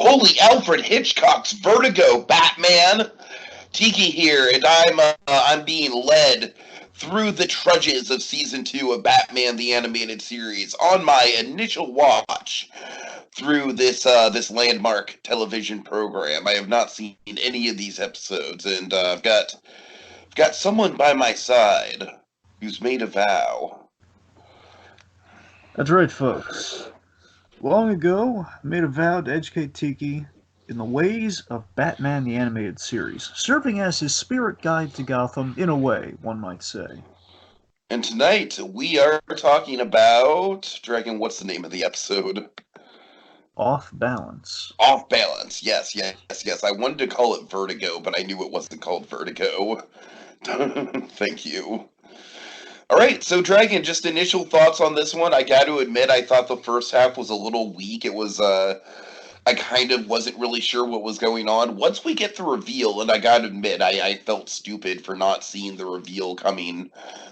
Holy Alfred Hitchcock's Vertigo Batman! Tiki here, and I'm being led through the trudges of season 2 of Batman the Animated Series on my initial watch through this landmark television program. I have not seen any of these episodes, and I've got someone by my side who's made a vow. That's right, folks. Long ago, I made a vow to educate Tiki in the ways of Batman the Animated Series, serving as his spirit guide to Gotham, in a way, one might say. And tonight we are talking about Dragon. What's the name of the episode? Off Balance. Off Balance. Yes. I wanted to call it Vertigo, but I knew it wasn't called Vertigo. Thank you. All right, so Dragon, just initial thoughts on this one. I got to admit, I thought the first half was a little weak. It was, I kind of wasn't really sure what was going on. Once we get the reveal, and I got to admit, I felt stupid for not seeing the reveal coming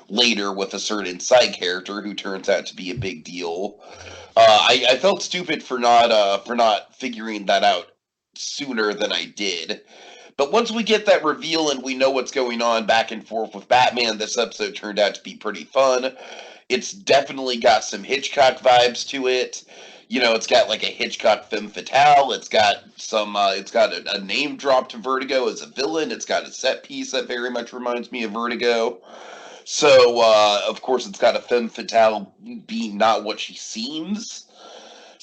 later with a certain side character who turns out to be a big deal. I felt stupid for not figuring that out sooner than I did. But once we get that reveal and we know what's going on back and forth with Batman, this episode turned out to be pretty fun. It's definitely got some Hitchcock vibes to it. You know, it's got like a Hitchcock femme fatale. It's got a name drop to Vertigo as a villain. It's got a set piece that very much reminds me of Vertigo. So, of course, it's got a femme fatale being not what she seems.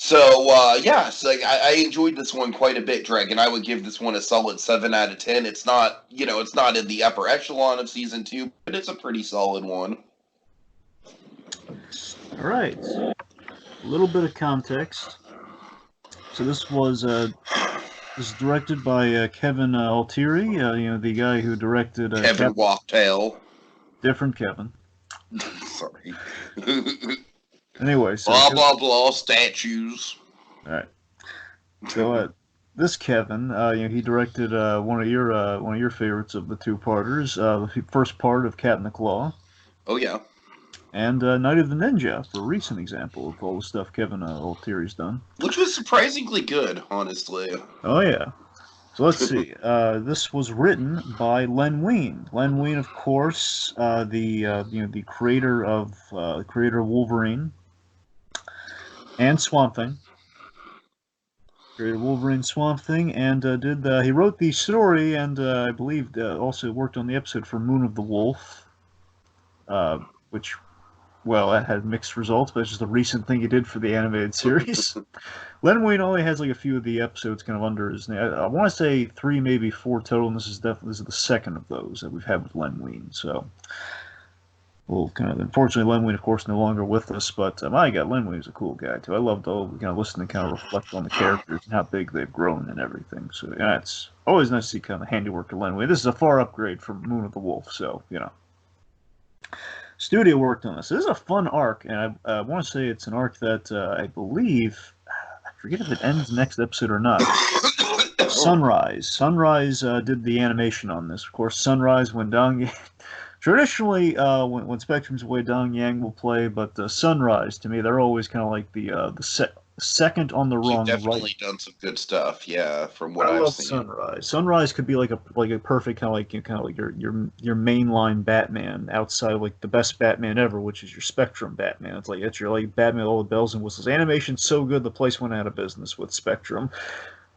So, yeah, so I enjoyed this one quite a bit, Dragon. I would give this one a solid 7 out of 10. It's not, it's not in the upper echelon of season 2, but it's a pretty solid one. All right. A little bit of context. So this was directed by Kevin Altieri, the guy who directed Kevin Walktail. Different Kevin. Sorry. Anyway, so blah blah blah statues. All right. So this Kevin, he directed one of your favorites of the two-parters, the first part of Cat in the Claw. Oh yeah. And Night of the Ninja, for a recent example of all the stuff Kevin Altieri's done. Which was surprisingly good, honestly. Oh yeah. So let's see. This was written by Len Wein. Len Wein, of course, the creator of Wolverine and Swamp Thing. Created Wolverine, Swamp Thing, and he wrote the story and I believe also worked on the episode for Moon of the Wolf, which, well, that had mixed results, but it's just a recent thing he did for the animated series. Len Wein only has like a few of the episodes kind of under his name. I want to say 3, maybe 4 total, and this is the second of those that we've had with Len Wein. So, well, kind of unfortunately, Len Wein, of course, no longer with us. But my God, Len Wein is a cool guy too. I loved listening to kind of reflect on the characters and how big they've grown and everything. So yeah, it's always nice to see kind of the handiwork of Len Wein. This is a far upgrade from Moon of the Wolf. So Studio worked on this. This is a fun arc, and I want to say it's an arc that I believe, I forget if it ends next episode or not. Sunrise. Sunrise did the animation on this. Of course, Sunrise, when traditionally, when Spectrum's away, Dong Yang will play, but Sunrise, to me, they're always kind of like the second on the rung. You've definitely done some good stuff, yeah. From what I've seen, Sunrise. Sunrise could be like a perfect kind of like your mainline Batman outside of like the best Batman ever, which is your Spectrum Batman. It's your like Batman with all the bells and whistles. Animation's so good the place went out of business with Spectrum.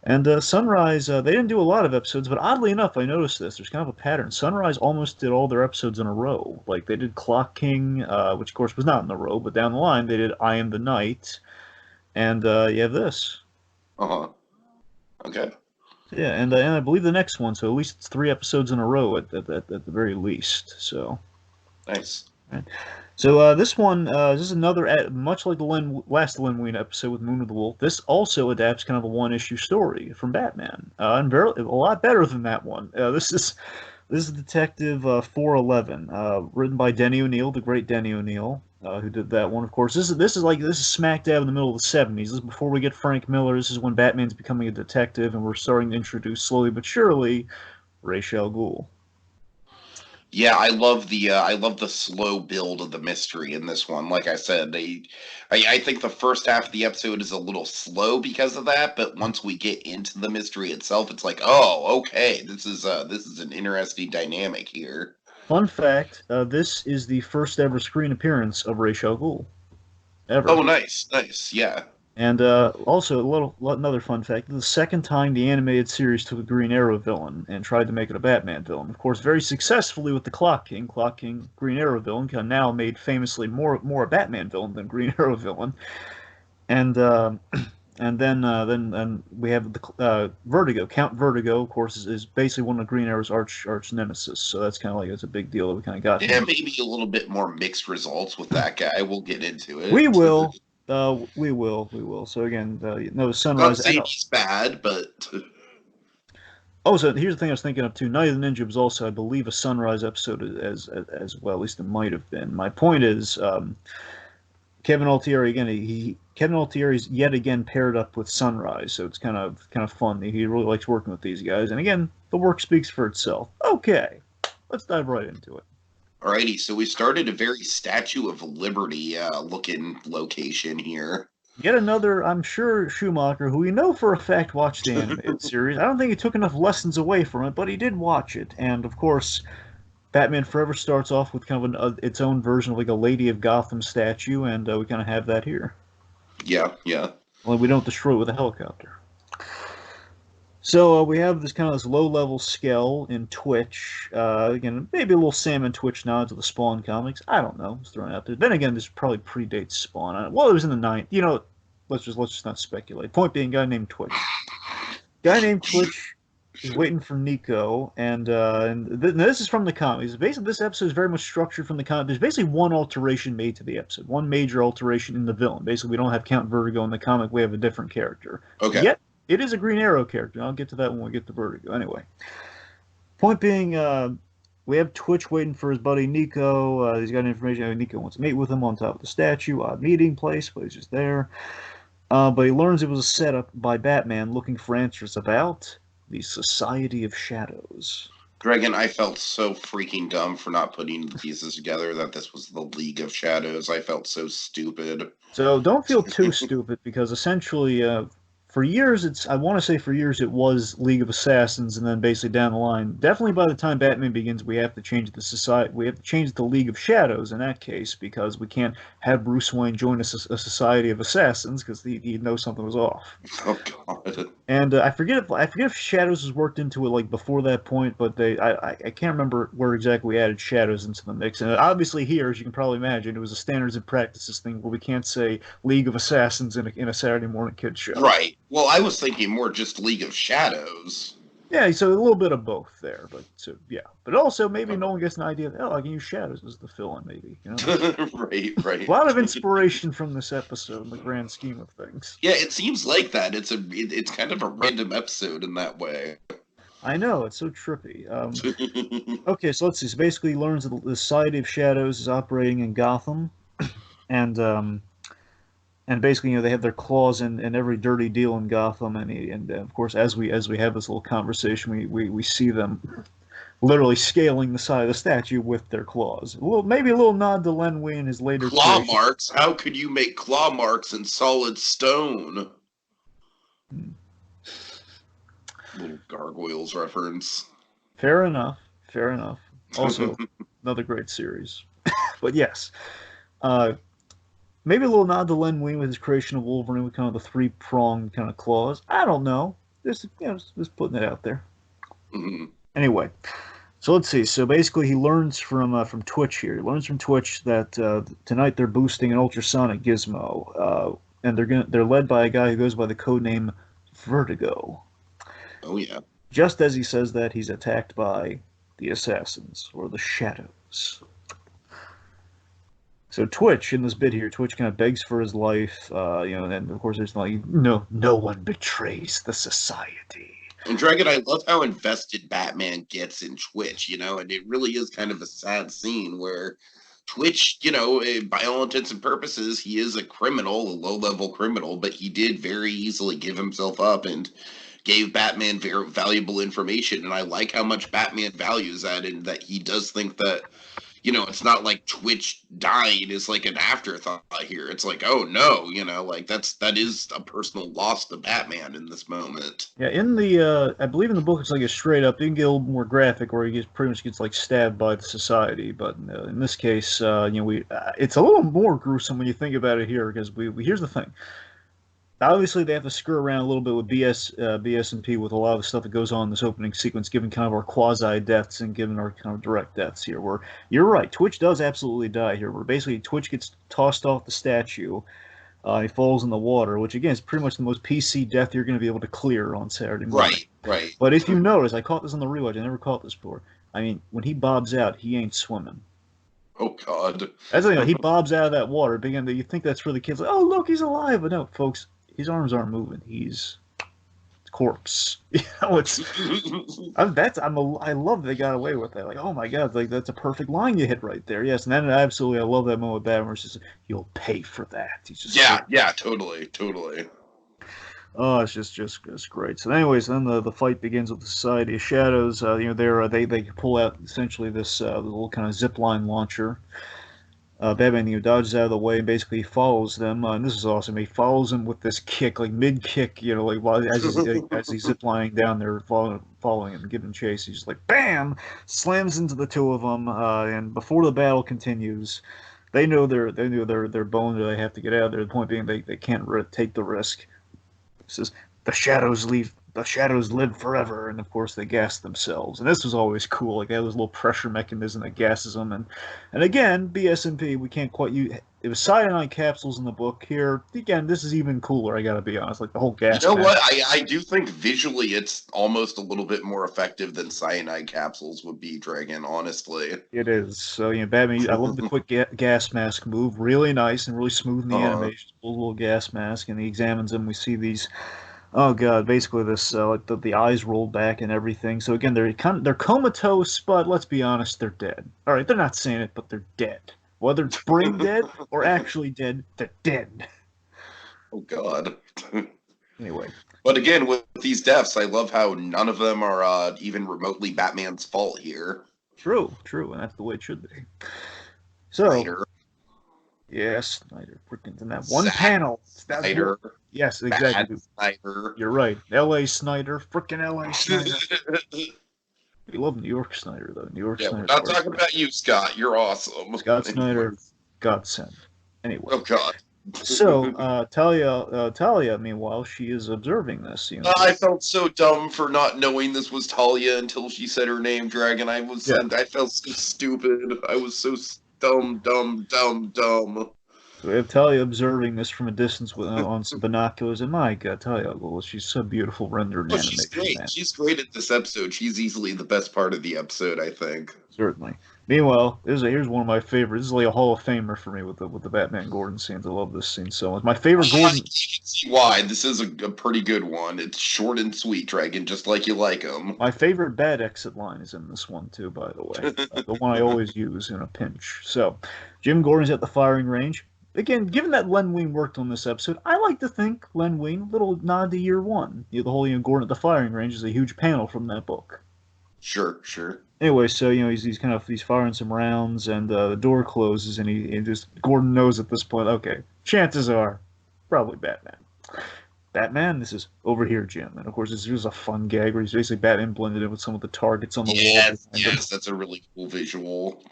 And Sunrise, they didn't do a lot of episodes, but oddly enough, I noticed this. There's kind of a pattern. Sunrise almost did all their episodes in a row. Like they did Clock King, which of course was not in the row, but down the line they did I Am the Night. And you have this. Okay. Yeah, and I believe the next one, so at least it's 3 episodes in a row at the very least. So. Nice. Right. So this one, this is another, much like the last Len Wein episode with Moon of the Wolf. This also adapts kind of a one-issue story from Batman, and a lot better than that one. This is Detective 411, written by Denny O'Neil, the great Denny O'Neil. Who did that one? Of course, this is smack dab in the middle of the 70s. This is before we get Frank Miller. This is when Batman's becoming a detective, and we're starting to introduce slowly but surely Ra's al Ghul. Yeah, I love the slow build of the mystery in this one. Like I said, I think the first half of the episode is a little slow because of that, but once we get into the mystery itself, it's like, oh, okay, this is an interesting dynamic here. Fun fact: this is the first ever screen appearance of Ra's al Ghul ever. Oh, nice, nice, yeah. And also, another fun fact: the second time the animated series took a Green Arrow villain and tried to make it a Batman villain. Of course, very successfully with the Clock King. Clock King, Green Arrow villain, now made famously more a Batman villain than Green Arrow villain. And and then we have the Vertigo. Count Vertigo, of course, is basically one of Green Arrow's arch nemesis. So that's kind of like it's a big deal that we kind of got Yeah, him. maybe a little bit more mixed results with that guy. We'll get into it. We will. We will. So again, no Not Sunrise. I saying know. he's bad, but Oh, so here's the thing I was thinking of too. Night of the Ninja was also, I believe, a Sunrise episode as well. At least it might have been. My point is, Kevin Altieri again. Kevin Altieri's yet again paired up with Sunrise, so it's kind of fun. He really likes working with these guys, and again, the work speaks for itself. Okay, let's dive right into it. alrighty. So we started a very Statue of Liberty looking location here. Yet another, I'm sure, Schumacher, who we know for a fact watched the animated series. I don't think he took enough lessons away from it, but he did watch it. And of course, Batman Forever starts off with kind of its own version of like a Lady of Gotham statue, and we kind of have that here. Yeah, yeah. Only we don't destroy it with a helicopter. So we have this low-level Skell in Twitch. Again, maybe a little Sam and Twitch nod to the Spawn comics. I don't know. It's thrown out there. Then again, this probably predates Spawn. Well, it was in the 90s. You know, let's just not speculate. Point being, guy named Twitch is waiting for Nico, and this is from the comics. Basically, this episode is very much structured from the comic. There's basically one alteration made to the episode, one major alteration in the villain. Basically, we don't have Count Vertigo in the comic. We have a different character. Okay. Yet it is a Green Arrow character. I'll get to that when we get to Vertigo. Anyway, point being, we have Twitch waiting for his buddy Nico. He's got information. Nico wants to meet with him on top of the statue. Odd meeting place, but he's just there. But he learns it was a setup by Batman looking for answers about the Society of Shadows. Dragon, I felt so freaking dumb for not putting the pieces together that this was the League of Shadows. I felt so stupid. So don't feel too stupid because essentially, for years, I want to say for years it was League of Assassins, and then basically down the line, definitely by the time Batman begins, we have to change the society. We have to change the League of Shadows in that case because we can't have Bruce Wayne join a society of assassins because he knows something was off. Oh God. And I forget if Shadows was worked into it like before that point, but I can't remember where exactly we added Shadows into the mix. And obviously here, as you can probably imagine, it was a standards and practices thing where we can't say League of Assassins in a Saturday morning kids show. Right. Well, I was thinking more just League of Shadows. Yeah, so a little bit of both there, but so yeah, but also maybe no one gets an idea. Oh, I can use Shadows as the fill-in, maybe. You know, Right, right. a lot of inspiration from this episode in the grand scheme of things. Yeah, it seems like that. It's kind of a random episode in that way. I know it's so trippy. Okay, so let's see. So basically, he learns that the Society of Shadows is operating in Gotham, and basically, you know, they have their claws in every dirty deal in Gotham, and of course, as we have this little conversation, we see them literally scaling the side of the statue with their claws. Maybe a little nod to Len Wein in his later Claw creation. marks? How could you make claw marks in solid stone? Little gargoyles reference. Fair enough. Fair enough. Also, another great series. But yes. Maybe a little nod to Len Wein with his creation of Wolverine with kind of the three-pronged kind of claws. I don't know. Just putting it out there. Mhm. Anyway, so let's see. So basically, he learns from Twitch here. He learns from Twitch that tonight they're boosting an ultrasonic gizmo, and they're led by a guy who goes by the code name Vertigo. Oh yeah. Just as he says that, he's attacked by the assassins or the shadows. So Twitch in this bit here, Twitch kind of begs for his life, and of course there's like no one betrays the society. And Dragon, I love how invested Batman gets in Twitch, and it really is kind of a sad scene where Twitch, by all intents and purposes, he is a criminal, a low-level criminal, but he did very easily give himself up and gave Batman very valuable information, and I like how much Batman values that, and that he does think that, it's not like Twitch dying is like an afterthought here. It's like, oh no, like that is a personal loss to Batman in this moment. Yeah, in the I believe in the book it's like a straight up. You can get a little more graphic, where he pretty much gets like stabbed by the society. But in this case, we it's a little more gruesome when you think about it here, because we here's the thing. Obviously, they have to screw around a little bit with BS&P with a lot of the stuff that goes on in this opening sequence, given kind of our quasi deaths and given our kind of direct deaths here. Where you're right, Twitch does absolutely die here. Where basically Twitch gets tossed off the statue. He falls in the water, which again is pretty much the most PC death you're going to be able to clear on Saturday morning. Right. But if you notice, I caught this on the rewatch. I never caught this before. I mean, when he bobs out, he ain't swimming. Oh God! That's he bobs out of that water. Again, you think that's for the kids? Like, oh look, he's alive. But no, folks, his arms aren't moving. He's a corpse. I love that they got away with that. Like, oh my God, like that's a perfect line you hit right there. Yes, and then I love that moment with Batman where he says, "You'll pay for that." He's just totally. Oh, it's just great. So, anyways, then the fight begins with the Society of Shadows. They pull out essentially this little kind of zip line launcher. Batman dodges out of the way and basically follows them. And this is awesome. He follows them with this kick, like mid kick, like as he's ziplining down there, following him, giving chase. He's just like bam, slams into the two of them. And before the battle continues, they know they're boned, or they have to get out of there. The point being, they can't take the risk. Says the shadows live forever, and of course they gas themselves. And this was always cool. Like they have this little pressure mechanism that gases them, and again, BS&P, we can't quite use. It was cyanide capsules in the book. Here again, this is even cooler. I gotta be honest. Like the whole gas. You know what? I do think visually it's almost a little bit more effective than cyanide capsules would be, Dragon. Honestly, it is. So Batman. I love the quick gas mask move. Really nice and really smooth in the animation. Little gas mask, and he examines them. We see these. Oh God! Basically, this like the eyes rolled back and everything. So again, they're comatose, but let's be honest, they're dead. All right, they're not saying it, but they're dead. Whether it's brain dead or actually dead, they're dead. Oh God. Anyway. But again, with these deaths, I love how none of them are even remotely Batman's fault here. True, and that's the way it should be. So. Snyder. Yes, Snyder. Freaking in that one panel. Snyder. Yes, exactly. Snyder. You're right. L.A. Snyder. Freaking L.A. Snyder. We love New York Snyder, though. New York Snyder. We're not talking about you, Scott. You're awesome. Scott Snyder, godsend. Anyway. Oh, God. So, Talia, meanwhile, she is observing this. I felt so dumb for not knowing this was Talia until she said her name, Dragon. I felt so stupid. I was so dumb. So we have Talia observing this from a distance on some binoculars, and my God, Talia, well, she's so beautiful rendered animation. She's great. Man. She's great at this episode. She's easily the best part of the episode, I think. Certainly. Meanwhile, here's one of my favorites. This is like a Hall of Famer for me with the Batman Gordon scenes. I love this scene so much. My favorite Gordon. You can see why. This is a pretty good one. It's short and sweet, Dragon, just like you like them. My favorite bad exit line is in this one too, by the way. The one I always use in a pinch. So, Jim Gordon's at the firing range. Again, given that Len Wein worked on this episode, I like to think Len Wein, little nod to year one. The whole Gordon at the firing range is a huge panel from that book. Sure. Anyway, so he's firing some rounds, and the door closes, and he just Gordon knows at this point. Okay, chances are, probably Batman. Batman, this is over here, Jim, and of course this is a fun gag where he's basically Batman blended in with some of the targets on the wall. Yes, that's a really cool visual.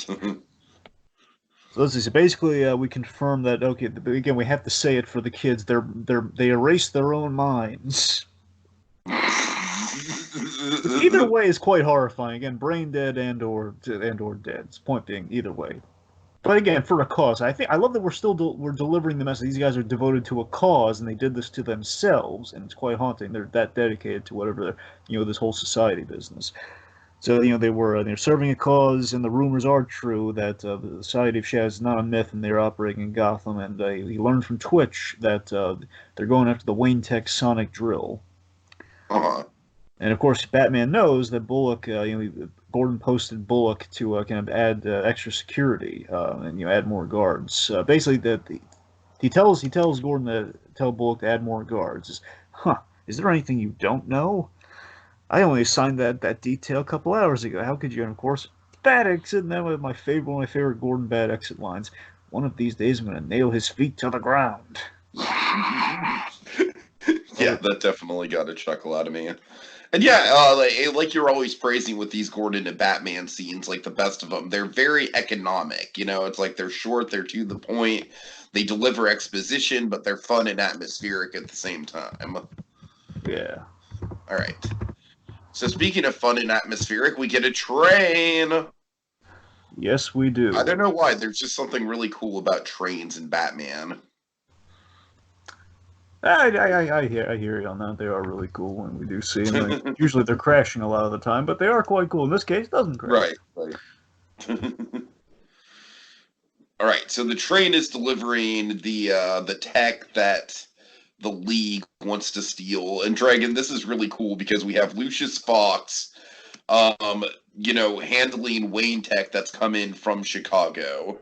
So let's see. So basically, we confirm that. Okay, again, we have to say it for the kids. They erase their own minds. Either way is quite horrifying. Again, brain dead and or dead. Point being, either way. But again, for a cause. I love that we're delivering the message. These guys are devoted to a cause, and they did this to themselves, and it's quite haunting. They're that dedicated to whatever this whole society business. So they're serving a cause, and the rumors are true that the Society of Shadows is not a myth, and they're operating in Gotham. And he learned from Twitch that they're going after the Wayne Tech Sonic Drill. And of course, Batman knows that Bullock. Gordon posted Bullock to kind of add extra security and add more guards. Basically, he tells Gordon to tell Bullock to add more guards. Is there anything you don't know? I only assigned that detail a couple hours ago. How could you? And of course, bad exit. And then with one of my favorite Gordon bad exit lines. One of these days, I'm going to nail his feet to the ground. Yeah, that definitely got a chuckle out of me. And yeah, like you're always praising with these Gordon and Batman scenes, like the best of them, they're very economic. It's like they're short, they're to the point, they deliver exposition, but they're fun and atmospheric at the same time. Yeah. All right. So speaking of fun and atmospheric, we get a train. Yes, we do. I don't know why. There's just something really cool about trains in Batman. I hear you on that. They are really cool when we do see them. Like, usually they're crashing a lot of the time, but they are quite cool. In this case, it doesn't crash. Right. All right. So the train is delivering the tech that the League wants to steal. And Dragon, this is really cool because we have Lucius Fox, handling Wayne tech that's come in from Chicago.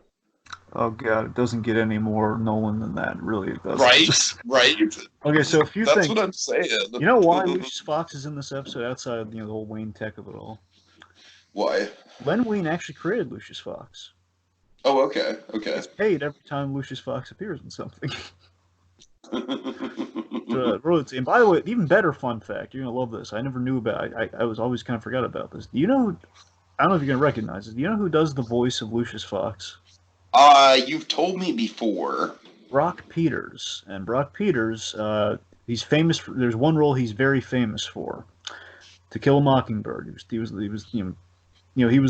Oh god, it doesn't get any more Nolan than that. Really, it doesn't. Right. Okay, so if you that's think, what I'm saying. You know why Lucius Fox is in this episode outside of the whole Wayne tech of it all? Why? Len Wein actually created Lucius Fox. Oh, okay. It's paid every time Lucius Fox appears in something. And by the way, even better fun fact, you're gonna love this. I never knew about. I was always kind of forgot about this. Do you know? I don't know if you're gonna recognize it. Do you know who does the voice of Lucius Fox? You've told me before. Brock Peters, and Brock Peters, he's famous. There's one role he's very famous for, To Kill a Mockingbird. He was he was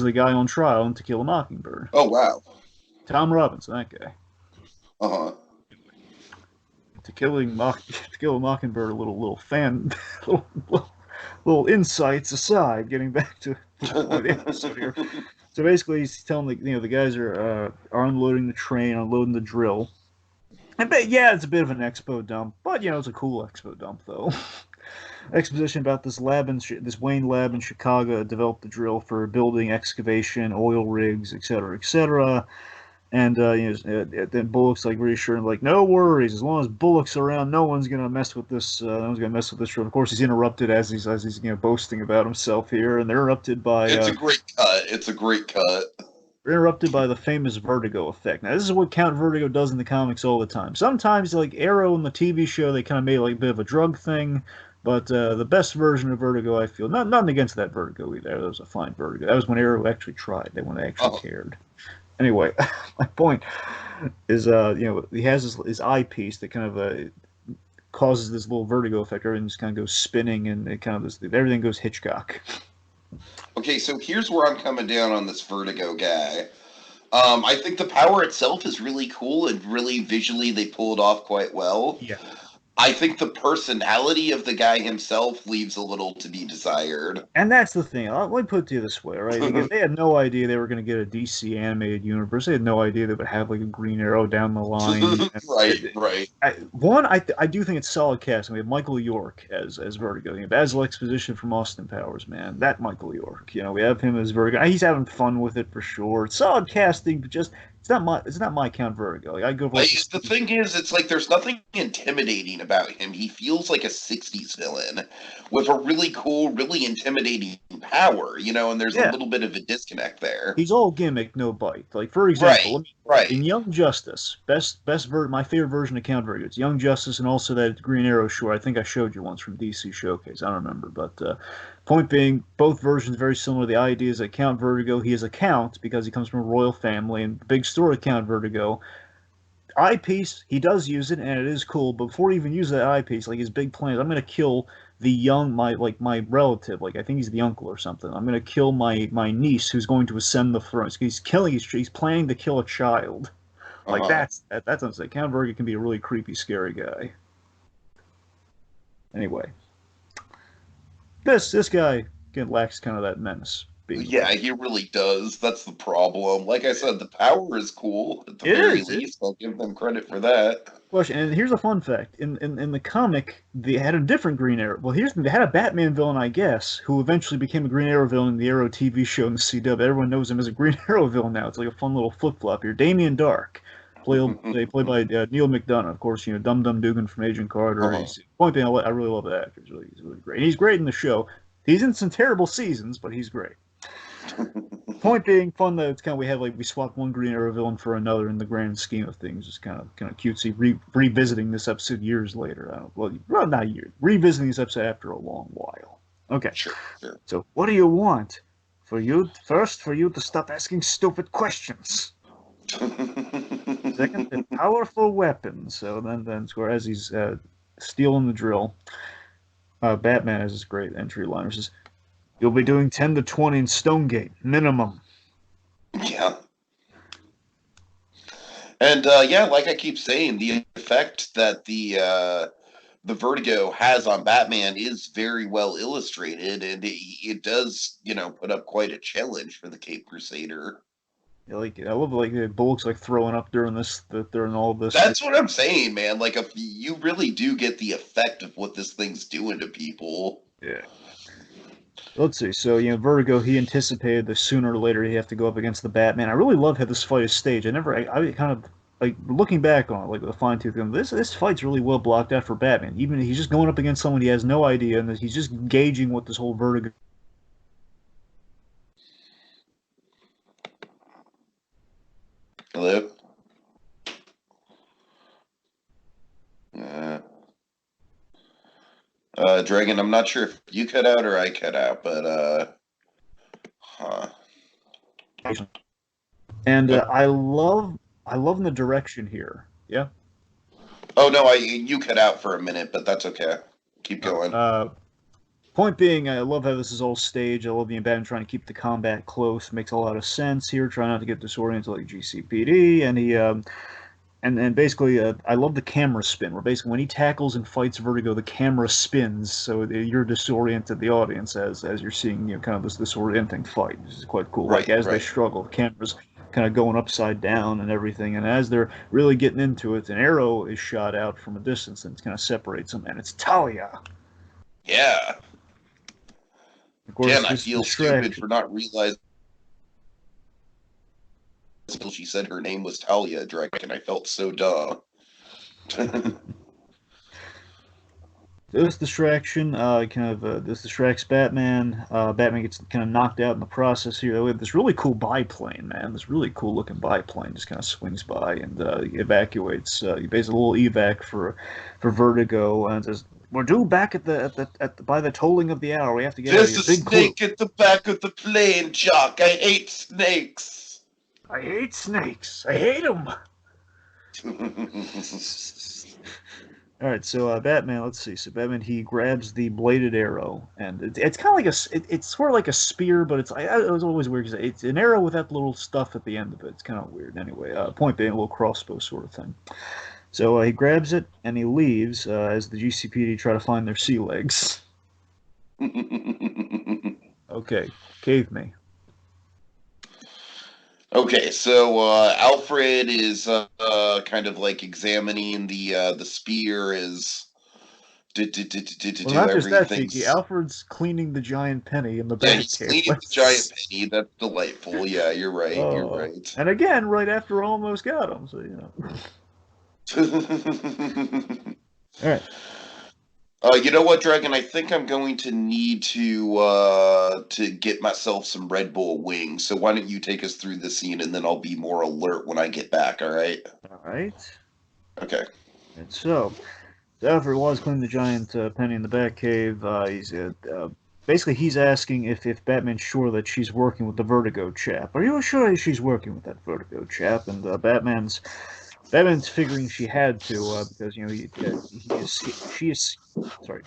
the guy on trial in To Kill a Mockingbird. Oh wow. Tom Robinson, that guy. Uh-huh. To Kill a Mockingbird, a little fan, little insights aside. Getting back to the episode here. So basically, he's telling the guys are unloading the train, unloading the drill. And it's a bit of an expo dump, but it's a cool expo dump though. Exposition about this Wayne lab in Chicago developed the drill for building, excavation, oil rigs, etc., etc. And then Bullock's like reassuring, like, no worries, as long as Bullock's around, no one's gonna mess with this. No one's gonna mess with this drill. Of course, he's interrupted as he's boasting about himself here, and they're interrupted by. It's a great cut. It's a great cut. We're interrupted by the famous Vertigo effect. Now, this is what Count Vertigo does in the comics all the time. Sometimes, like Arrow in the TV show, they kind of made like a bit of a drug thing. But the best version of Vertigo, I feel, nothing against that Vertigo either. That was a fine Vertigo. That was when Arrow actually tried. When they actually cared. Anyway, my point is, he has his eyepiece that kind of causes this little Vertigo effect. Everything just kind of goes spinning, and it kind of everything goes Hitchcock. Okay, so here's where I'm coming down on this Vertigo guy. I think the power itself is really cool, and really visually they pull it off quite well. Yeah. I think the personality of the guy himself leaves a little to be desired. And that's the thing. Let me put it to you this way, right? Because they had no idea they were going to get a DC animated universe. They had no idea they would have like a Green Arrow down the line. Right. I do think it's solid casting. We have Michael York as Vertigo. Basil Exposition from Austin Powers, man. That Michael York. We have him as Vertigo. He's having fun with it for sure. It's solid casting, but just it's not my Count Vertigo. Like, I go for the thing is, it's like there's nothing intimidating about him. He feels like a '60s villain with a really cool, really intimidating power, and there's a little bit of a disconnect there. He's all gimmick, no bite. Like, for example, in Young Justice, my favorite version of Count Vertigo, it's Young Justice and also that Green Arrow short. I think I showed you once from DC Showcase. I don't remember, but point being, both versions very similar. The idea is that Count Vertigo, he is a count because he comes from a royal family, and the big story of Count Vertigo, eyepiece, he does use it, and it is cool, but before he even uses that eyepiece, like his big plan is, I'm going to kill my relative, like I think he's the uncle or something. I'm going to kill my niece who's going to ascend the throne. So he's planning to kill a child. Like that's unsaid. Count Vertigo can be a really creepy, scary guy. Anyway. This guy lacks kind of that menace. Yeah, he really does. That's the problem. Like I said, the power is cool. At the very least, I'll give them credit for that. Question, and here's a fun fact. In the comic, they had a different Green Arrow. Well, they had a Batman villain, I guess, who eventually became a Green Arrow villain in the Arrow TV show in the CW. Everyone knows him as a Green Arrow villain now. It's like a fun little flip-flop here. Damien Dark, played by Neil McDonough, of course. Dum Dum Dugan from Agent Carter. Uh-huh. He's point being, I really love that actor. He's really great. And he's great in the show. He's in some terrible seasons, but he's great. Point being, fun that it's kind of we swap one Green Arrow villain for another in the grand scheme of things. It's kind of cutesy. Revisiting this episode years later. Well, not years. Revisiting this episode after a long while. Okay. Sure. So, what do you want? For you to stop asking stupid questions. Second, a powerful weapon. So then, as he's stealing the drill, Batman has this great entry liner. Says, "You'll be doing 10 to 20 in Stonegate minimum." Yeah. And like I keep saying, the effect that the Vertigo has on Batman is very well illustrated, and it does, put up quite a challenge for the Cape Crusader. I love Bullock's throwing up during all this. That's what I'm saying, man. If you really do get the effect of what this thing's doing to people. Yeah. Let's see. So, Vertigo, he anticipated that sooner or later he'd have to go up against the Batman. I really love how this fight is staged. I kind of, looking back on it, with a fine-tooth comb, this fight's really well blocked out for Batman. Even he's just going up against someone he has no idea, and he's just gauging what this whole Vertigo... Hello? Dragon, I'm not sure if you cut out or I cut out, but, And I love the direction here. Yeah? Oh, no, you cut out for a minute, but that's okay. Keep going. Point being, I love how this is all staged. I love Batman trying to keep the combat close. Makes a lot of sense here. Try not to get disoriented like GCPD. And he... And basically, I love the camera spin, where basically when he tackles and fights Vertigo, the camera spins, so you're disoriented, the audience, as you're seeing, kind of this disorienting fight. This is quite cool. Right, as they struggle, the camera's kind of going upside down and everything, and as they're really getting into it, an arrow is shot out from a distance and it kind of separates them, and it's Talia. Yeah. Of course, Damn, I feel stupid for not realizing until she said her name was Talia, Dragon. I felt so dumb. This distraction, this distracts Batman. Batman gets kind of knocked out in the process here. We have this really cool biplane, man. This really cool looking biplane just kind of swings by and evacuates. Basically, a little evac for Vertigo, and says, "We're due back by the tolling of the hour. We have to get out of here." There's a snake at the back of the plane, Jock. I hate snakes. I hate snakes. I hate them. All right, so Batman. Let's see. So Batman, he grabs the bladed arrow, and it's kind of like it's sort of like a spear, but it was always weird because it's an arrow with that little stuff at the end of it. It's kind of weird. Anyway, point being, a little crossbow sort of thing. So he grabs it and he leaves as the GCPD try to find their sea legs. Okay, cave me. Okay, so Alfred is kind of examining the spear to Well, do not just that, everything. Tiki. Alfred's cleaning the giant penny in the Yeah, back he's cave. cleaning the giant penny. That's delightful. Yeah, you're right. You're right. And again, right after almost got him, so All right. You know what, Dragon? I think I'm going to need to get myself some Red Bull wings. So why don't you take us through the scene, and then I'll be more alert when I get back. All right? All right. Okay. And so, Alfred was cleaning the giant penny in the Batcave. Basically, he's asking if Batman's sure that she's working with the Vertigo chap. Are you sure she's working with that Vertigo chap? And Batman's figuring she had to because sorry.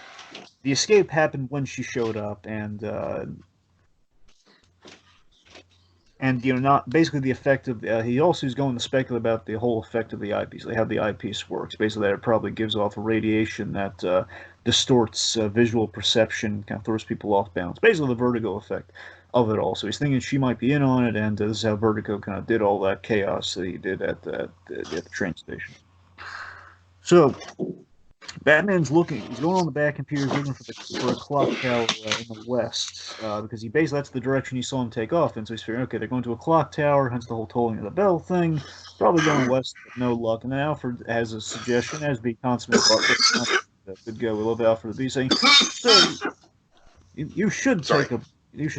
The escape happened when she showed up, and not basically the effect of he also is going to speculate about the whole effect of the eyepiece, like how the eyepiece works. Basically, that it probably gives off a radiation that distorts visual perception, kind of throws people off balance. Basically, the Vertigo effect of it all. So he's thinking she might be in on it, and this is how Vertigo kind of did all that chaos that he did at the train station. So Batman's looking. He's going on the back computer. He's looking for a clock tower in the west because he basically that's the direction he saw him take off. And so he's figuring, okay, they're going to a clock tower. Hence the whole tolling of the bell thing. Probably going west, but no luck. And then Alfred has a suggestion, as the consummate butler, good guy. We love Alfred. He's saying, "Sir, you should Sorry.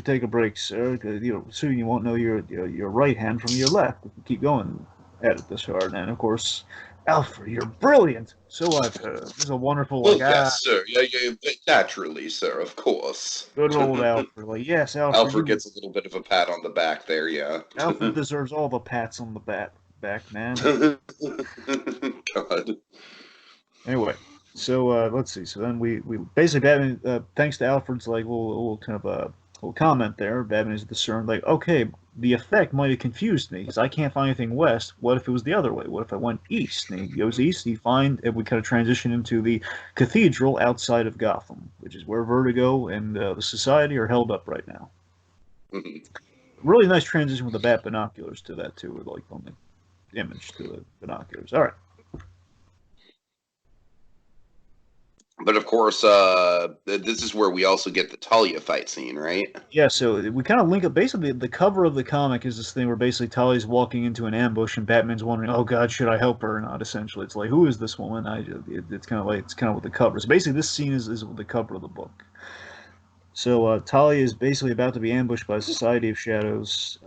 take a break, sir. Because soon you won't know your right hand from your left if you keep going at it this hard." And of course, Alfred, you're brilliant. So I've heard. This is a wonderful, Well, yes, sir. Yeah, naturally, sir. Of course. good old Alfred. Like, yes, Alfred gets a little bit of a pat on the back there. Yeah. Alfred deserves all the pats on the back, man. God. Anyway, so let's see. So then we basically Batman, thanks to Alfred's like little kind of a little comment there, Batman is discerned like, okay, the effect might have confused me because I can't find anything west. What if it was the other way? What if I went east? And he goes east. And we kind of transition into the cathedral outside of Gotham, which is where Vertigo and the Society are held up right now. Really nice transition with the bat binoculars to that too, like on the image to the binoculars. All right. But of course, this is where we also get the Talia fight scene, right? Yeah, so we kind of link up. Basically, the cover of the comic is this thing where basically Talia's walking into an ambush, and Batman's wondering, "Oh God, should I help her or not?" Essentially, it's like, "Who is this woman?" It's kind of what the cover is. Basically, this scene is the cover of the book. So Talia is basically about to be ambushed by a Society of Shadows,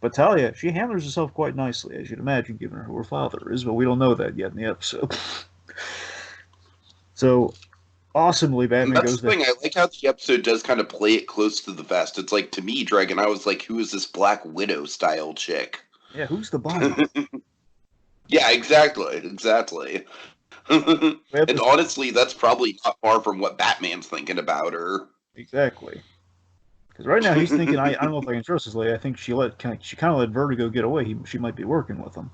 but Talia, she handles herself quite nicely, as you'd imagine, given who her father is. But we don't know that yet in the episode. So awesomely, Batman That's goes the thing. I like how the episode does kind of play it close to the vest. It's like, to me, Dragon, I was like, who is this Black Widow style chick? Yeah, who's the bomb? Yeah, exactly. And honestly, that's probably not far from what Batman's thinking about her. Exactly. Because right now he's thinking, I don't know if I can trust this lady. I think she kind of let Vertigo get away. She might be working with him.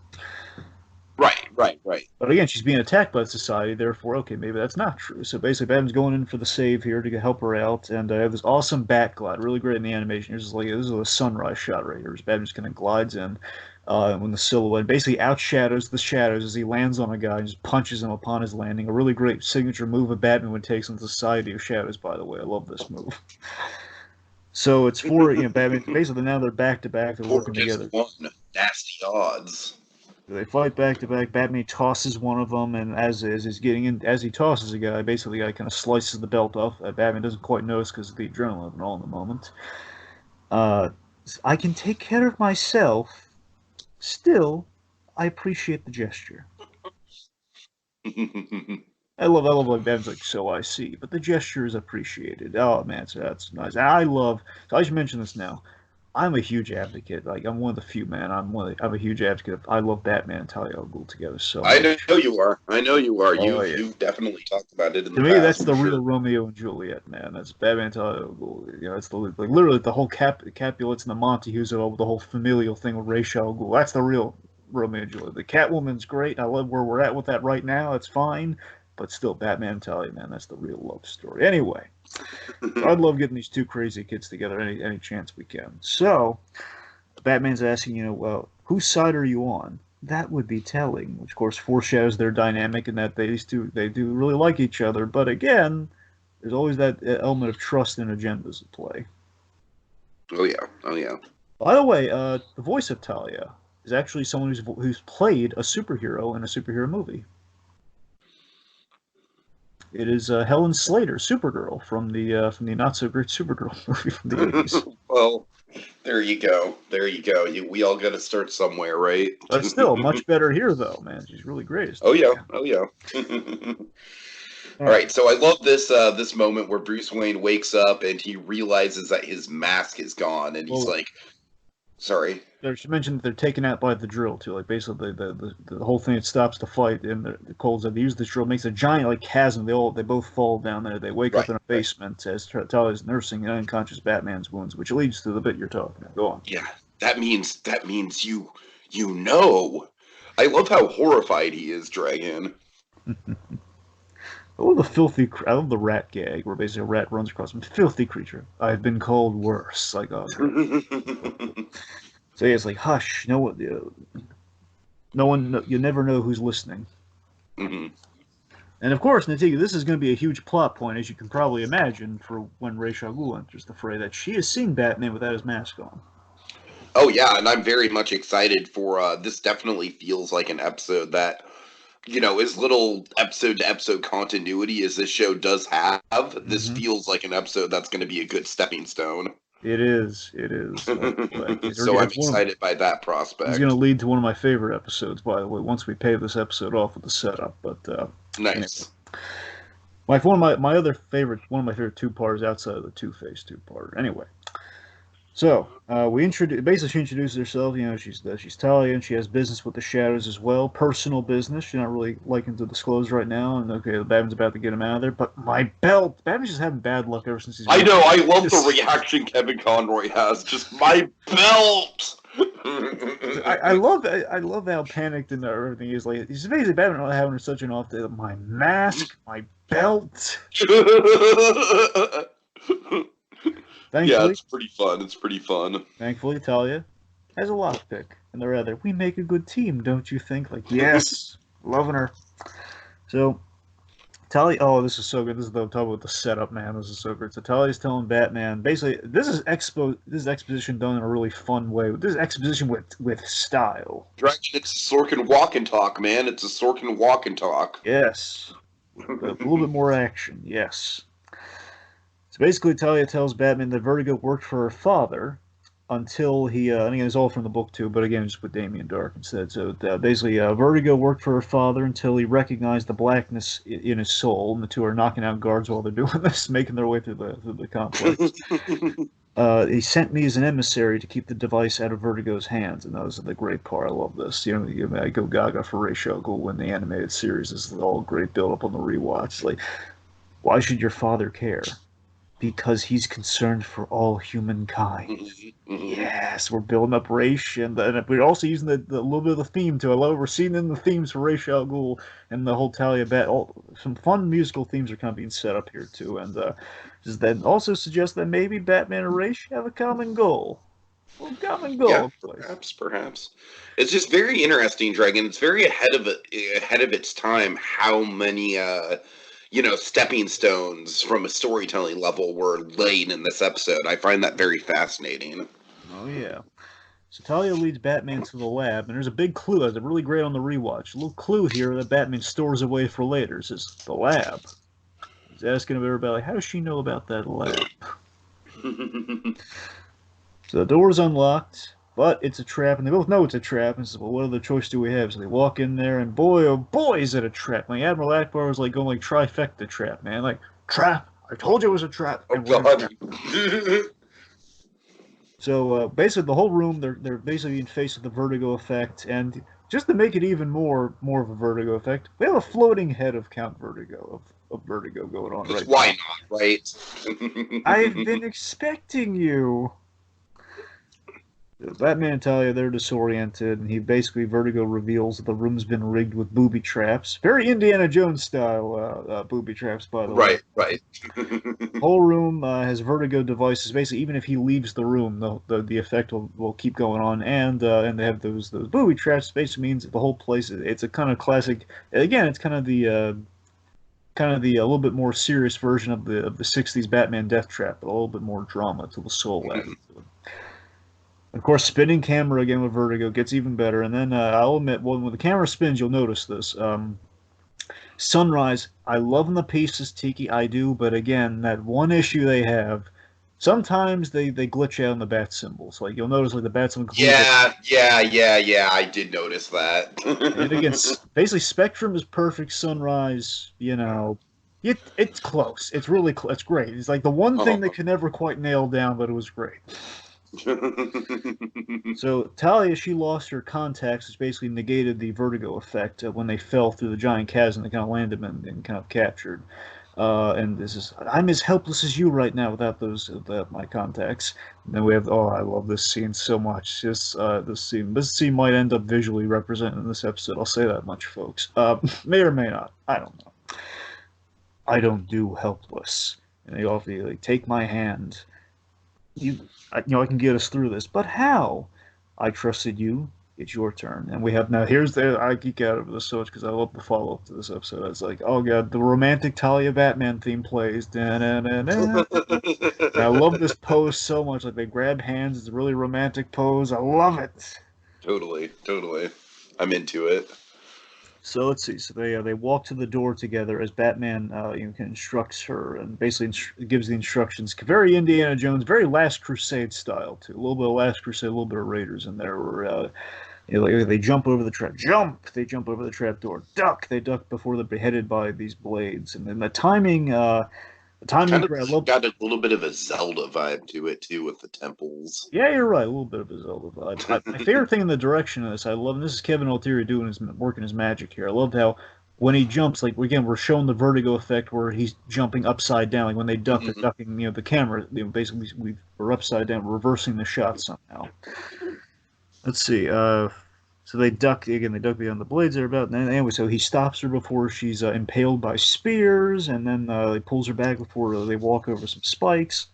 Right. But again, she's being attacked by society. Therefore, okay, maybe that's not true. So basically, Batman's going in for the save here to help her out, and I have this awesome bat glide, really great in the animation. This is a sunrise shot right here. As Batman just kind of glides in when the silhouette basically outshadows the shadows as he lands on a guy and just punches him upon his landing. A really great signature move of Batman when takes on the Society of Shadows. By the way, I love this move. So it's for Batman. Basically, now they're back to back. They're working together. One nasty odds. They fight back to back. Batman tosses one of them, and as he tosses a guy, basically the guy kind of slices the belt off. Batman doesn't quite notice because of the adrenaline and all in the moment. I can take care of myself. Still, I appreciate the gesture. I love like Batman's like, so I see, but the gesture is appreciated. Oh man, so that's nice. So I should mention this now. I'm a huge advocate. Like I'm one of the few, man. I'm a huge advocate. I love Batman and Talia al Ghul together so much. I know you are. Oh, yeah. You've definitely talked about it in to the me, past. that's the real Romeo and Juliet, man. That's Batman and Talia al Ghul. It's literally the whole Capulets and the Montagues, the whole familial thing with Ra's al Ghul. That's the real Romeo and Juliet. The Catwoman's great. I love where we're at with that right now. It's fine. But still, Batman and Talia, man, that's the real love story. Anyway, so I'd love getting these two crazy kids together any chance we can. So, Batman's asking, well, whose side are you on? That would be telling, which of course foreshadows their dynamic and that they do really like each other. But again, there's always that element of trust and agendas at play. Oh yeah. By the way, the voice of Talia is actually someone who's played a superhero in a superhero movie. It is Helen Slater, Supergirl, from the not so great Supergirl movie from the 80s. Well, there you go. We all got to start somewhere, right? But still, much better here, though, man. She's really great. Oh yeah. All right, so I love this moment where Bruce Wayne wakes up and he realizes that his mask is gone, and he's like, "Sorry." She mentioned that they're taken out by the drill too. Like basically, the whole thing, it stops the fight, and the Colds have used this drill, makes a giant like chasm. They both fall down there. They wake up in a basement as Talia's nursing an unconscious Batman's wounds, which leads to the bit you're talking about. Go on. Yeah, that means you know. I love how horrified he is, Dragon. I love the rat gag, where basically a rat runs across him. Filthy creature. I've been called worse. Like, oh. So yeah, it's like, hush, no one, you never know who's listening. Mm-hmm. And of course, Natiga, this is going to be a huge plot point, as you can probably imagine, for when Ra's al Ghul enters the fray, that she has seen Batman without his mask on. Oh yeah, and I'm very much excited for this. Definitely feels like an episode that, as little episode to episode continuity as this show does have, this Mm-hmm. feels like an episode that's going to be a good stepping stone. It is. It is. So I'm It's one of, excited by that this is going to prospect. lead to one of my favorite episodes, by the way, once we pay this episode off with the setup. But anyway. Nice. One of my favorite two-parters outside of the Two-Face two-parter. Anyway, so she introduces herself. She's Talia, and she has business with the Shadows as well, personal business. She's not really liking to disclose right now. And okay, Batman's about to get him out of there. But my belt, Batman's just having bad luck ever since he's. I know. I love the reaction Kevin Conroy has. Just my belt. I love how panicked and everything is. Like he's basically Batman having such an off day. My mask, my belt. Yeah, Thankfully, it's pretty fun. It's pretty fun. thankfully, Talia has a lockpick, and they're rather. We make a good team, don't you think? Like yes, loving her. So Talia, oh, this is so good. This is the talk about the setup, man. This is so good. So Talia's telling Batman, basically, this is exposition done in a really fun way. This is exposition with style. Dragon, it's a Sorkin walk and talk, man. It's a Sorkin walk and talk. Yes, a little bit more action. Yes. So basically, Talia tells Batman that Vertigo worked for her father until he, and again, it's all from the book too, but again, just with Damien Dark instead. So basically, Vertigo worked for her father until he recognized the blackness in his soul, and the two are knocking out guards while they're doing this, making their way through the complex. He sent me as an emissary to keep the device out of Vertigo's hands, and that was the great part. I love this. I go gaga for Ra's al Ghul when the animated series is all great build up on the rewatch. Like, why should your father care? Because he's concerned for all humankind. Yes, we're building up Ra's, and we're also using the little bit of the theme too. I love it. We're seeing in the themes for Ra's al Ghul and the whole Talia Bat. Some fun musical themes are kind of being set up here too, and does that also suggest that maybe Batman and Ra's have a common goal? Well, common goal, Yeah, perhaps. It's just very interesting, Dragon. It's very ahead of its time. How many stepping stones from a storytelling level were laid in this episode. I find that very fascinating. Oh yeah. So Talia leads Batman to the lab, and there's a big clue that's really great on the rewatch. A little clue here that Batman stores away for later. It says the lab. He's asking everybody, like, how does she know about that lab? So the door's unlocked, but it's a trap, and they both know it's a trap. And says, well, what other choice do we have? So they walk in there, and boy, oh boy, is it a trap. Like, Admiral Akbar was like going like trifecta trap, man. Like, trap! I told you it was a trap. Oh, God. So basically, the whole room, they're basically in face of the Vertigo effect, and just to make it even more of a Vertigo effect, we have a floating head of Count Vertigo, of Vertigo going on right Why now. not, right? I've been expecting you. Batman and Talia, they're disoriented, and Vertigo reveals that the room's been rigged with booby traps. Very Indiana Jones style booby traps, by the way. Right. The whole room has Vertigo devices. Basically, even if he leaves the room, the effect will keep going on, and they have those booby traps. Basically means that the whole place, it's a kind of classic. Again, it's kind of the a little bit more serious version of the '60s Batman death trap, but a little bit more drama to the soul added to it. Of course, spinning camera again with Vertigo gets even better. And then I'll admit, when the camera spins, you'll notice this. Sunrise, I love in the pieces, Tiki, I do. But again, that one issue they have, sometimes they glitch out in the bat symbols. Like, you'll notice, like, the bat symbol. Yeah, I did notice that. And again, basically, Spectrum is perfect. Sunrise, it's close. It's really close. It's great. It's like the one thing they could never quite nail down, but it was great. So Talia, she lost her contacts, which basically negated the Vertigo effect when they fell through the giant chasm. They kind of landed and kind of captured. And this is, I'm as helpless as you right now without my contacts. And then we have, I love this scene so much. This scene might end up visually represented in this episode. I'll say that much, folks. May or may not. I don't know. I don't do helpless. And they offer you, like, take my hand. I can get us through this. But how? I trusted you. It's your turn. And we have now, here's the, I geek out over this so much because I love the follow up to this episode. It's like, oh god, the romantic Talia Batman theme plays. Da-na-na-na. And I love this pose so much. Like they grab hands, it's a really romantic pose. I love it. Totally, totally. I'm into it. So let's see. So they walk to the door together as Batman instructs her and basically gives the instructions. Very Indiana Jones, very Last Crusade style too. A little bit of Last Crusade, a little bit of Raiders in there. Where like they jump over the trap, they jump over the trap door, duck, they duck before they're beheaded by these blades, and then the timing. The timing, Kind of got a little bit of a Zelda vibe to it too, with the temples. Yeah, you're right. A little bit of a Zelda vibe. My favorite thing in the direction of this, I love, and this is Kevin Altieri working his magic here. I loved how when he jumps, like again, we're showing the vertigo effect where he's jumping upside down. Like when they duck, they're ducking, the camera. Basically, we're upside down, reversing the shot somehow. Let's see. So they duck again. They duck beyond the blades. They're about. And anyway, so he stops her before she's impaled by spears, and then he pulls her back before they walk over some spikes.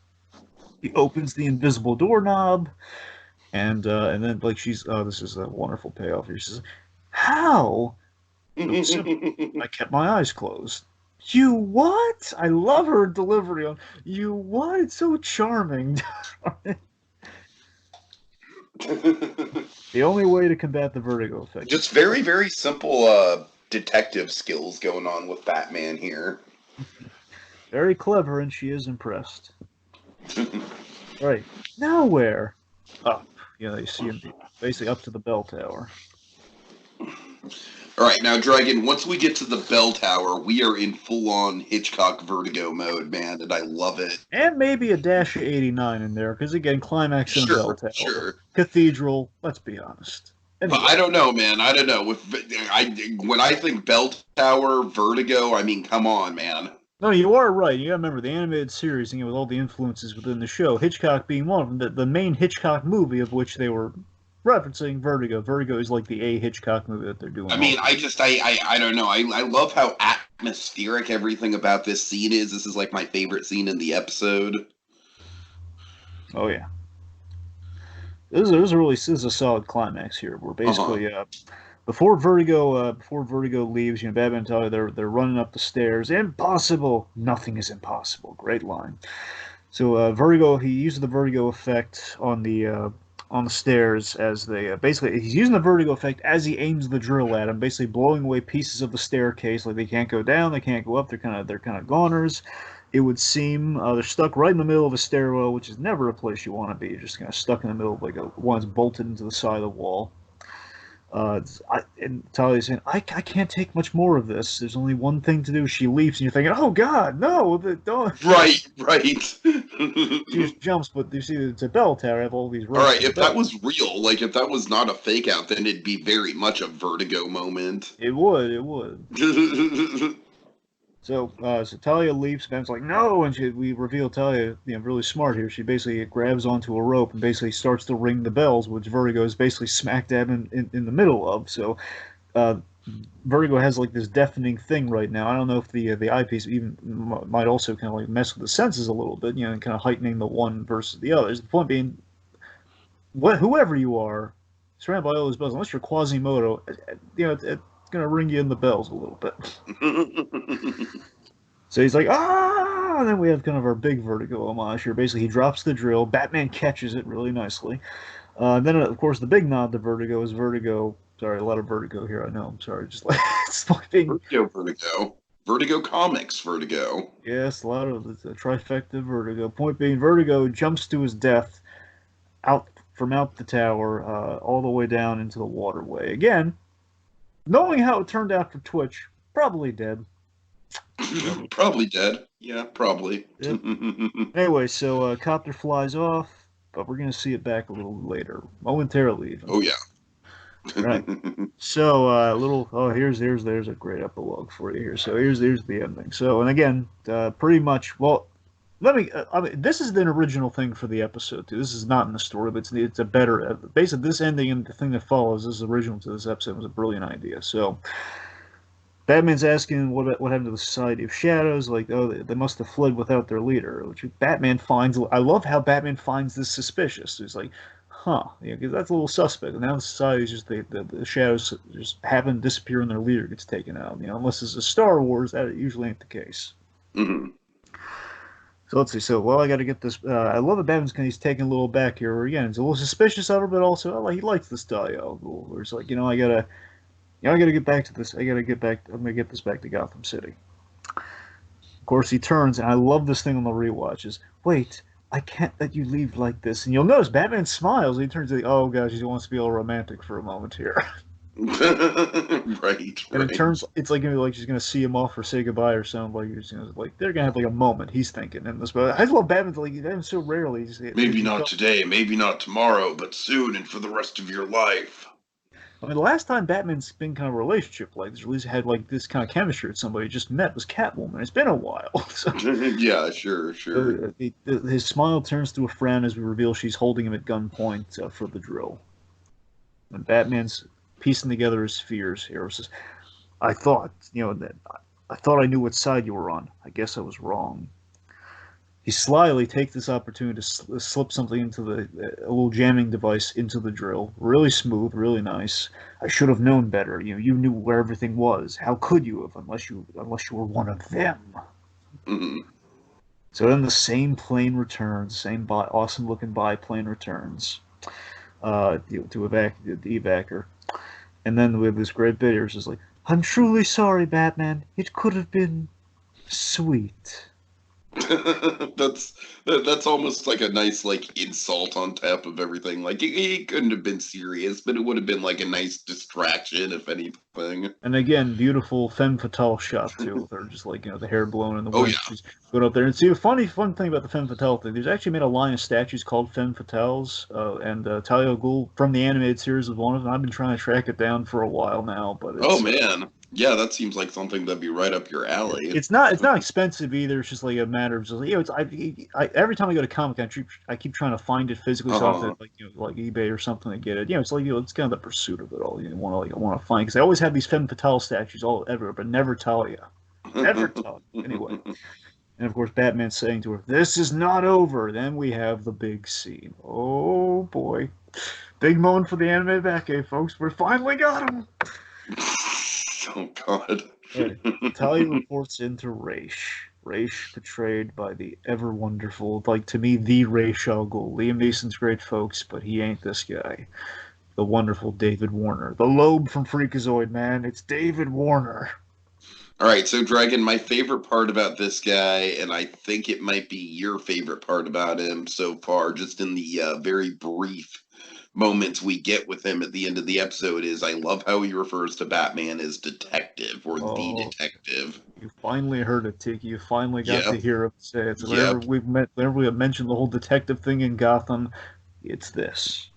He opens the invisible doorknob, and then like she's. Oh, this is a wonderful payoff here. She says, "How?" I kept my eyes closed. You what? I love her delivery on you what? It's so charming. The only way to combat the vertigo effect. Just very, very simple detective skills going on with Batman here. Very clever, and she is impressed. Right. Now where? Up. You see him basically up to the bell tower. Alright, now Dragon, once we get to the bell tower, we are in full-on Hitchcock Vertigo mode, man, and I love it. And maybe a dash of 89 in there, because again, climax in bell tower. Sure. Cathedral, let's be honest. Anyway. But I don't know, man. I don't know. When I think bell tower, Vertigo, I mean, come on, man. No, you are right. You gotta remember the animated series, with all the influences within the show, Hitchcock being one of them, the main Hitchcock movie of which they were referencing Vertigo. Vertigo is like the A Hitchcock movie that they're doing. I mean, I don't know. I love how atmospheric everything about this scene is. This is like my favorite scene in the episode. Oh yeah. This is a solid climax here. Where basically before Vertigo leaves, Batman and Talia, they're running up the stairs. Impossible. Nothing is impossible. Great line. So Vertigo, he uses the Vertigo effect on the stairs as they basically he's using the vertigo effect as he aims the drill at them, basically blowing away pieces of the staircase. Like they can't go down, they can't go up. They're kind of goners. It would seem they're stuck right in the middle of a stairwell, which is never a place you want to be. You're just kind of stuck in the middle of like one's bolted into the side of the wall. And Talia's saying, I can't take much more of this. There's only one thing to do. She leaps, and you're thinking, oh, God, no. Don't. Right. She just jumps, but you see it's a bell tower. I have all these ropes. All right, if that was real, like if that was not a fake out, then it'd be very much a Vertigo moment. It would. So Talia leaps, Ben's like, no, and we reveal Talia, really smart here. She basically grabs onto a rope and basically starts to ring the bells, which Vertigo is basically smack dab in the middle of. So Vertigo has like this deafening thing right now. I don't know if the eyepiece even might also kind of like mess with the senses a little bit, and kind of heightening the one versus the others. The point being, whoever you are, surrounded by all those bells, unless you're Quasimodo, it's gonna ring you in the bells a little bit. So he's like, ah! And then we have kind of our big Vertigo homage here. Basically, he drops the drill. Batman catches it really nicely. Then, of course, the big nod to Vertigo is Vertigo. Sorry, a lot of Vertigo here. I know. I'm sorry. Just like it's like being Vertigo Comics Vertigo. Yes, a lot of the trifecta Vertigo. Point being, Vertigo jumps to his death out the tower, all the way down into the waterway. Again, knowing how it turned out for Twitch, probably dead. Probably dead. Yeah, probably. Yep. Anyway, so copter flies off, but we're going to see it back a little later, momentarily even. Oh, yeah. Right. So, here's a great epilogue for you here. So here's the ending. So, and again, pretty much, well, this is an original thing for the episode, too. This is not in the story, but it's a better, basically, this ending and the thing that follows is original to this episode. It was a brilliant idea. So, Batman's asking what happened to the Society of Shadows, like, oh, they must have fled without their leader, which Batman finds, I love how Batman finds this suspicious. He's like, huh, yeah, because that's a little suspect. And now the society's just the shadows just happen to disappear and their leader gets taken out. Unless it's a Star Wars, that usually ain't the case. Mm-hmm. So let's see. So, well, I got to get this. I love that Batman's he's taking a little back here. Where again, he's a little suspicious of her, but also he likes the style. Where it's like, I gotta get back to this. I gotta get back. I'm gonna get this back to Gotham City. Of course, he turns, and I love this thing on the rewatch. Is wait, I can't let you leave like this. And you'll notice Batman smiles. And he turns like, oh gosh, he wants to be all romantic for a moment here. Right. And it turns, it's like she's gonna see him off or say goodbye or something. Like they're gonna have like a moment. He's thinking in this. But I love Batman's Batman so rarely. Maybe not today, maybe not tomorrow, but soon and for the rest of your life. I mean, the last time Batman's been kind of a relationship like this, really had like this kind of chemistry with somebody he just met was Catwoman. It's been a while. So, Yeah, sure. his smile turns to a frown as we reveal she's holding him at gunpoint for the drill. And Batman's piecing together his fears here. Says, I thought I knew what side you were on. I guess I was wrong. He slyly takes this opportunity to slip something into a little jamming device into the drill. Really smooth, really nice. I should have known better. You knew where everything was. How could you have, unless you were one of them? Mm-hmm. So then the same plane returns, same awesome looking biplane returns to evac her. And then we have this great bit here. It's just like, I'm truly sorry, Batman. It could have been sweet. that's almost like a nice insult on top of everything. Like it couldn't have been serious, but it would have been like a nice distraction if anything. And again, beautiful femme fatale shot too, with her just the hair blown in the wind. Oh, yeah. She's going up there. And see, a fun thing about the femme fatale thing. There's actually made a line of statues called femme fatales, and Talia al Ghul from the animated series is one of them. I've been trying to track it down for a while now, but oh man. Yeah, that seems like something that'd be right up your alley. It's not expensive either. It's just like a matter of every time I go to Comic-Con, I keep trying to find it physically, so I have to, like eBay or something to get it. It's it's kind of the pursuit of it all. You want to find, because I always have these femme fatale statues all everywhere, but never Talia, never Talia. Anyway, and of course Batman's saying to her, "This is not over." Then we have the big scene. Oh boy, big moment for the anime Batcave, folks. We finally got him. Oh God. Right. Talia reports into Raish. Raish, portrayed by the ever wonderful, to me, the Ra's al Ghul. Liam Neeson's great, folks, but he ain't this guy. The wonderful David Warner. The Loeb from Freakazoid, man. It's David Warner. All right, so Dragon, my favorite part about this guy, and I think it might be your favorite part about him so far, just in the very brief moments we get with him at the end of the episode, is I love how he refers to Batman as detective or the detective. You finally heard it, Tiki. You finally got to hear him say it. So whenever we have mentioned the whole detective thing in Gotham, it's this.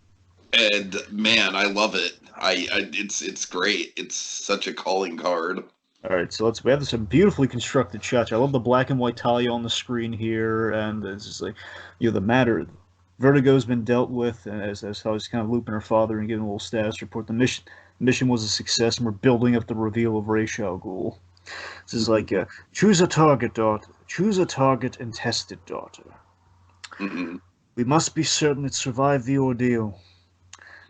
And man, I love it. It's great. It's such a calling card. All right, so we have some beautifully constructed shots. I love the black and white Talia on the screen here, and it's just like, the matter. Vertigo's been dealt with, and as how he's kind of looping her father and giving a little status report. The mission was a success, and we're building up the reveal of Ra's al Ghul. This is like, choose a target, daughter. Choose a target and test it, daughter. Mm-hmm. We must be certain it survived the ordeal.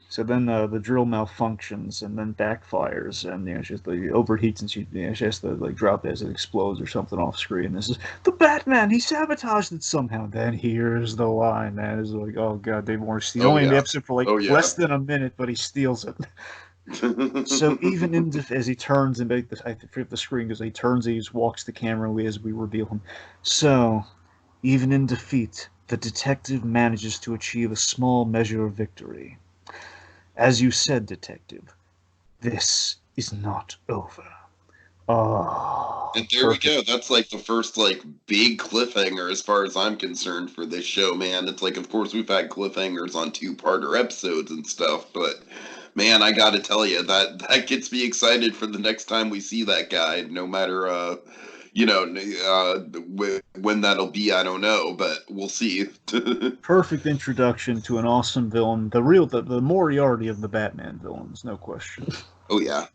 So then the drill malfunctions and then backfires, and she just overheats, and she has to drop it as it explodes or something off screen. This is the Batman. He sabotaged it somehow. Then here's the line, man. It's like, oh god, Dave Warner. He's only in the episode for less than a minute, but he steals it. So even as he turns and I forget the screen because he turns, he just walks the camera as we reveal him. So even in defeat, the detective manages to achieve a small measure of victory. As you said, detective, this is not over. Oh, and there we go. That's the first big cliffhanger as far as I'm concerned for this show, man. It's of course we've had cliffhangers on 2-parter episodes and stuff, but man, I gotta tell you that gets me excited for the next time we see that guy. No matter when that'll be, I don't know, but we'll see. Perfect introduction to an awesome villain, the Moriarty of the Batman villains, no question. Oh yeah.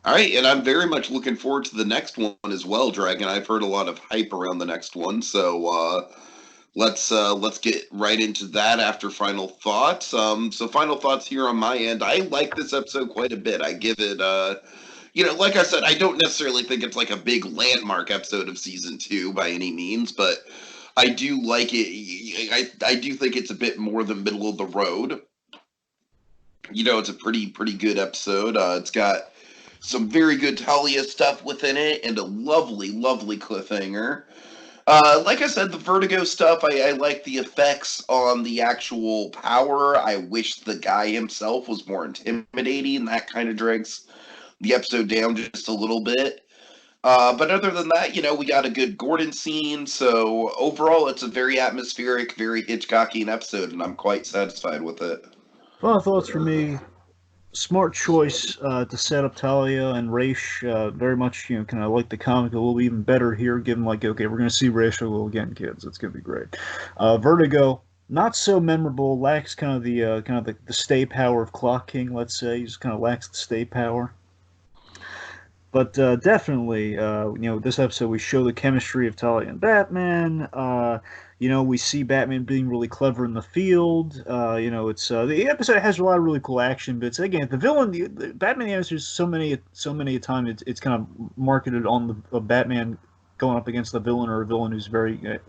All right, and I'm very much looking forward to the next one as well, Dragon. I've heard a lot of hype around the next one, so let's get right into that after final thoughts. So final thoughts here on my end. I like this episode quite a bit. I give it like I said, I don't necessarily think it's like a big landmark episode of season 2 by any means, but I do like it. I do think it's a bit more the middle of the road. It's a pretty good episode. It's got some very good Talia stuff within it and a lovely cliffhanger. Like I said, the Vertigo stuff, I like the effects on the actual power. I wish the guy himself was more intimidating. That kind of drags the episode down just a little bit. But other than that, we got a good Gordon scene. So overall, it's a very atmospheric, very Hitchcockian episode, and I'm quite satisfied with it. Final thoughts for me. Smart choice to set up Talia and Raish. Very much, kind of like the comic a little even better here. Given okay, we're going to see Raish again, kids. It's going to be great. Vertigo, not so memorable. Lacks kind of the stay power of Clock King. Let's say he just kind of lacks the stay power. But definitely, this episode we show the chemistry of Talia and Batman. We see Batman being really clever in the field. It's the episode has a lot of really cool action bits. Again, the villain, the Batman answers so many a time. It's kind of marketed on the Batman going up against the villain or a villain who's very going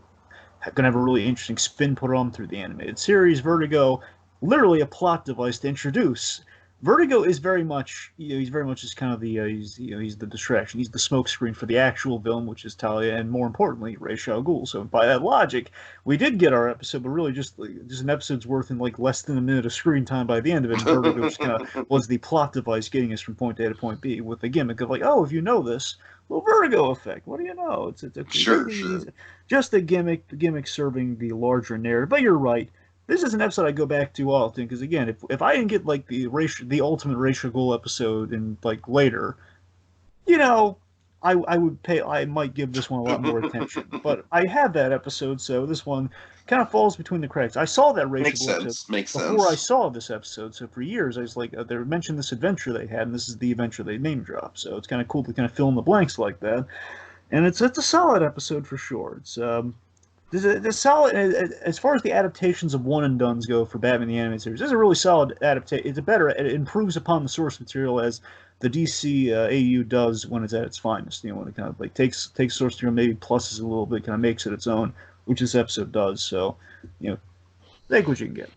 to have a really interesting spin put on through the animated series. Vertigo, literally a plot device to introduce. Vertigo is very much, he's very much just kind of the, he's the distraction. He's the smokescreen for the actual villain, which is Talia, and more importantly, Ra's al Ghul. So by that logic, we did get our episode, but really just an episode's worth in less than a minute of screen time by the end of it. And Vertigo just kind of was the plot device getting us from point A to point B with the gimmick of if you know this, well, Vertigo effect. What do you know? It's sure. Just a gimmick. The gimmick serving the larger narrative. But you're right. This is an episode I go back to often because again, if I didn't get the ultimate Ra's al Ghul episode and later, I might give this one a lot more attention. But I have that episode, so this one kind of falls between the cracks. I saw that Ra's al Ghul episode before I saw this episode, so for years I was they mentioned this adventure they had, and this is the adventure they name dropped. So it's kind of cool to kind of fill in the blanks like that. And it's a solid episode for sure. It's the solid as far as the adaptations of one and dones go for Batman the Animated Series. This is a really solid adaptation. It improves upon the source material as the DC AU does when it's at its finest. When it kind of takes source material, maybe pluses it a little bit, kind of makes it its own, which this episode does. So, take what you can get.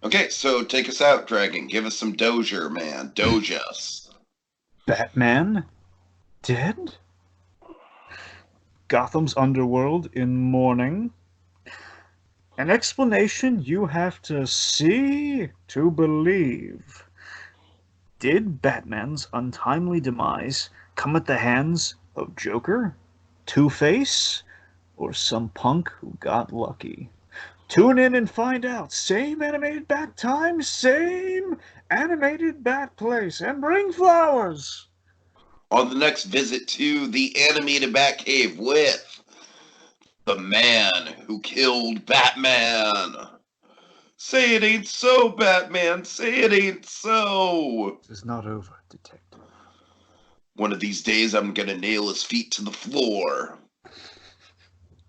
Okay, so take us out, Dragon. Give us some Dozier, man. Doge us. Batman dead? Gotham's underworld in mourning. An explanation you have to see to believe. Did Batman's untimely demise come at the hands of Joker, Two-Face, or some punk who got lucky? Tune in and find out. Same animated bat time, same animated bat place, and bring flowers on the next visit to the animated Batcave with the man who killed Batman. Say it ain't so, Batman. Say it ain't so. This is not over, Detective. One of these days I'm gonna nail his feet to the floor.